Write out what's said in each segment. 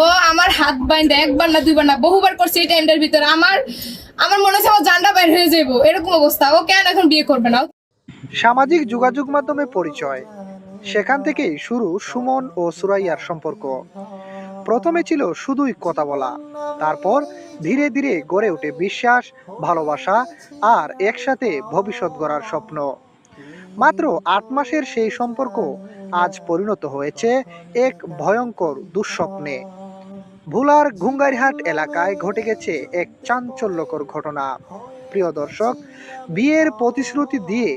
ও আমার হাত বাইন্ধে একবার না দুইবার না বহুবার করছে এই টাইমটার ভিতরে। আমার আমার মনে হচ্ছে আমার জানটা বাইর হয়ে যাবো, এরকম অবস্থা। ও কেন এখন বিয়ে করবে না? সামাজিক যোগাযোগ মাধ্যমে পরিচয়, সেখান থেকেই শুরু সুমন ও সুরাইয়ার সম্পর্ক। প্রথমে ছিল শুধুই কথা বলা, তারপর ধীরে ধীরে গড়ে ওঠে বিশ্বাস, ভালোবাসা আর একসাথে ভবিষ্যৎ গড়ার স্বপ্ন। মাত্র ৮ মাসের সেই সম্পর্ক আজ পরিণত হয়েছে এক ভয়ঙ্কর দুঃস্বপ্নে। ভোলার ঘুঙ্গারহাট এলাকায় ঘটে গেছে এক চাঞ্চল্যকর ঘটনা। প্রিয় দর্শক, বিয়ের প্রতিশ্রুতি দিয়ে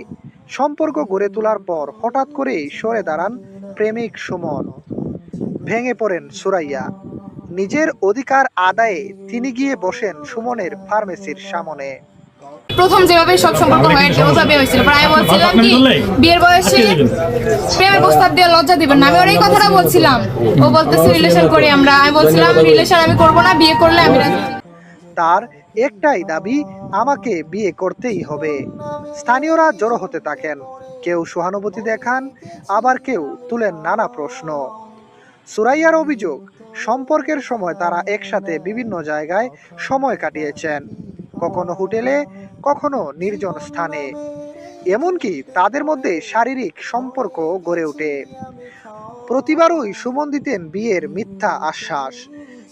সম্পর্ক গড়ে তোলার পর হঠাৎ করেই সরে দাঁড়ান প্রেমিক সুমন। ভেঙে পড়েন সুরাইয়া। নিজের অধিকার আদায়ে তিনি গিয়ে বসেন সুমনের ফার্মেসির সামনে। প্রথম যেভাবে সব সম্পর্ক হয়েছে ওভাবে হয়েছিল। প্রায় বলছিলাম কি বিয়ের বয়সে প্রেমের প্রস্তাব দিয়ে লজ্জা দিবেন না, আমি ওর এই কথাটা বলছিলাম। ও বলতেছে রিলেশন করি আমরা, আমি বলছিলাম রিলেশন আমি করবো না, বিয়ে করলে আমি রাজি। তার একটাই দাবি, আমাকে বিয়ে করতেই হবে। স্থানীয়রা জড়ো হতে থাকেন, কেউ সহানুভূতি দেখান, আবার কেউ তুলেন নানা প্রশ্ন। সুরাইয়ার অভিযোগ, সম্পর্কের সময় তারা একসাথে বিভিন্ন জায়গায় সময় কাটিয়েছেন, কখনো হোটেলে, কখনো নির্জন স্থানে। এমনকি তাদের মধ্যে শারীরিক সম্পর্ক গড়ে ওঠে। প্রতিবারই সুমন দিতেন বিয়ের মিথ্যা আশ্বাস।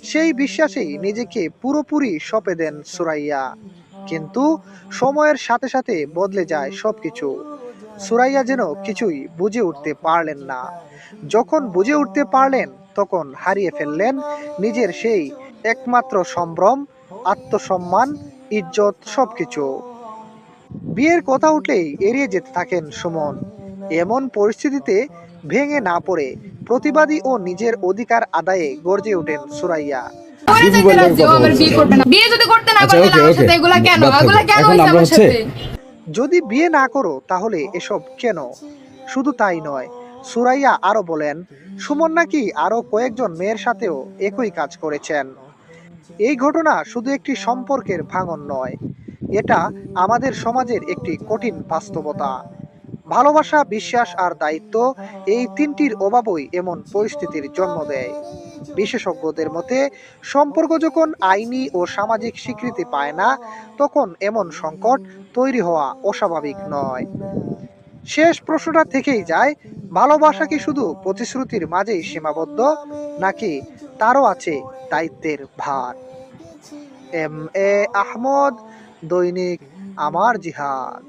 সেই বিশ্বাসেই নিজেকে পুরোপুরি সঁপে দেন সুরাইয়া। কিন্তু সময়ের সাথে সাথে বদলে যায় সবকিছু। সুরাইয়া যেন কিছুই বুঝে উঠতে পারলেন না। যখন বুঝে উঠতে পারলেন, তখন হারিয়ে ফেললেন নিজের সেই একমাত্র সম্ভ্রম, আত্মসম্মান, ইজ্জত, সবকিছু। বিয়ের কথা উঠলেই এড়িয়ে যেতে থাকেন সুমন। এমন পরিস্থিতিতে ভেঙে না পড়ে প্রতিবাদী ও নিজের অধিকার আদায়ে গর্জে ওঠেন সুরাইয়া। ওরে যেতে রাজি, ও আমার বিয়ে করবে না। বিয়ে যদি করতে না পারলে আমার সাথে এগুলা কেন, এগুলা কেন হইছে আমার সাথে? যদি বিয়ে না করো তাহলে এসব কেন? শুধু তাই নয়, সুরাইয়া আরো বলেন, সুমন নাকি আরো কয়েকজন মেয়ের সাথেও একই কাজ করেছেন। এই ঘটনা শুধু একটি সম্পর্কের ভাঙন নয়, এটা আমাদের সমাজের একটি কঠিন বাস্তবতা। ভালোবাসা, বিশ্বাস আর দায়িত্ব, এই তিনটির অভাবই এমন পরিস্থিতির জন্ম দেয়। বিশেষজ্ঞদের মতে, সম্পর্ক যখন আইনি ও সামাজিক স্বীকৃতি পায় না, তখন এমন সংকট তৈরি হওয়া অস্বাভাবিক নয়। শেষ প্রশ্নটা থেকেই যায়, ভালোবাসা কি শুধু প্রতিশ্রুতির মাঝেই সীমাবদ্ধ, নাকি তারও আছে দায়িত্বের ভার? এম এ আহমদ, দৈনিক আমার জিহাদ।